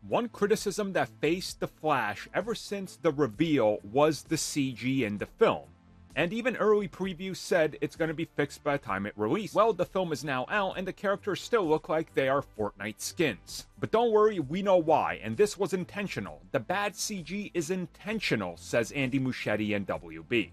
One criticism that faced The Flash ever since the reveal was the CG in the film, and even early previews said it's going to be fixed by the time it released. Well, the film is now out and the characters still look like they are Fortnite skins. But don't worry, we know why, and this was intentional. The bad CG is intentional, says Andy Muschietti and WB.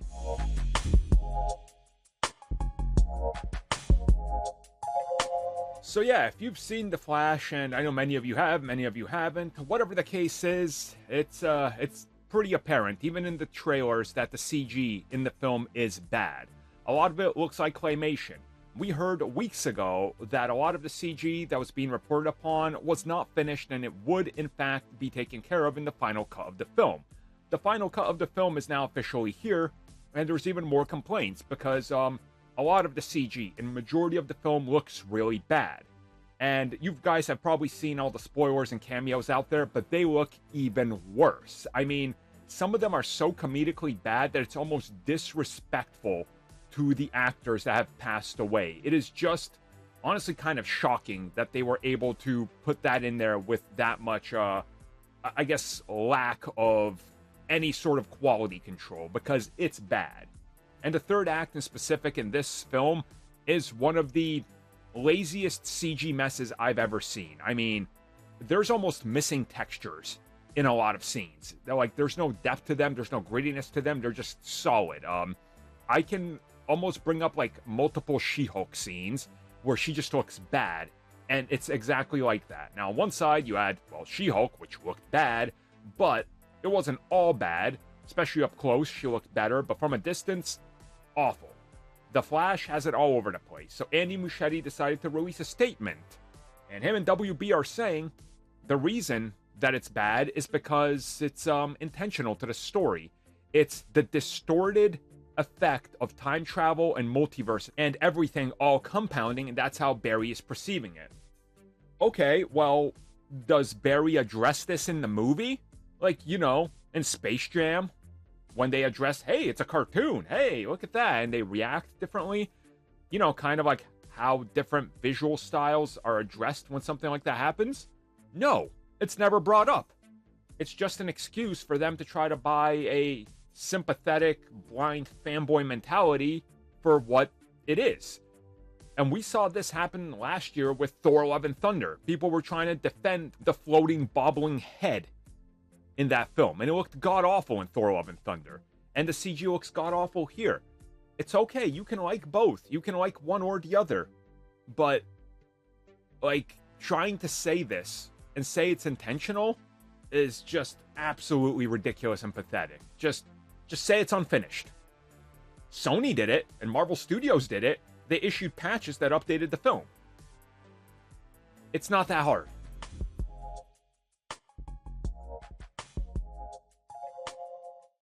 So yeah, if you've seen The Flash, and I know many of you have, many of you haven't, whatever the case is, it's pretty apparent, even in the trailers, that the CG in the film is bad. A lot of it looks like claymation. We heard weeks ago that a lot of the CG that was being reported upon was not finished, and it would in fact be taken care of in the final cut of the film. The final cut of the film is now officially here, and there's even more complaints because a lot of the CG in the majority of the film looks really bad. And you guys have probably seen all the spoilers and cameos out there, but they look even worse. I mean, some of them are so comedically bad that it's almost disrespectful to the actors that have passed away. It is just honestly kind of shocking that they were able to put that in there with that much, I guess, lack of any sort of quality control, because it's bad. And the third act in specific in this film is one of the laziest CG messes I've ever seen. I mean, there's almost missing textures in a lot of scenes. There's no depth to them, there's no grittiness to them, they're just solid. I can almost bring up multiple She-Hulk scenes where she just looks bad, and it's exactly like that. Now, on one side you had, well, She-Hulk, which looked bad, but it wasn't all bad. Especially up close, she looked better, but from a distance, awful. The Flash has it all over the place, so Andy Muschietti decided to release a statement. And him and WB are saying the reason that it's bad is because it's intentional to the story. It's the distorted effect of time travel and multiverse and everything all compounding, and that's how Barry is perceiving it. Okay, well, does Barry address this in the movie? In Space Jam, when they address, hey, it's a cartoon, hey, look at that, and they react differently, kind of like how different visual styles are addressed when something like that happens? No, it's never brought up. It's just an excuse for them to try to buy a sympathetic, blind fanboy mentality for what it is. And we saw this happen last year with Thor: Love and Thunder. People were trying to defend the floating, bobbling head in that film, and it looked god-awful in Thor: Love and Thunder, and the CG looks god-awful here. It's okay, you can like both, you can like one or the other, but trying to say this and say it's intentional is just absolutely ridiculous and pathetic. Just say it's unfinished. Sony did it, and Marvel Studios did it. They issued patches that updated the film. It's not that hard.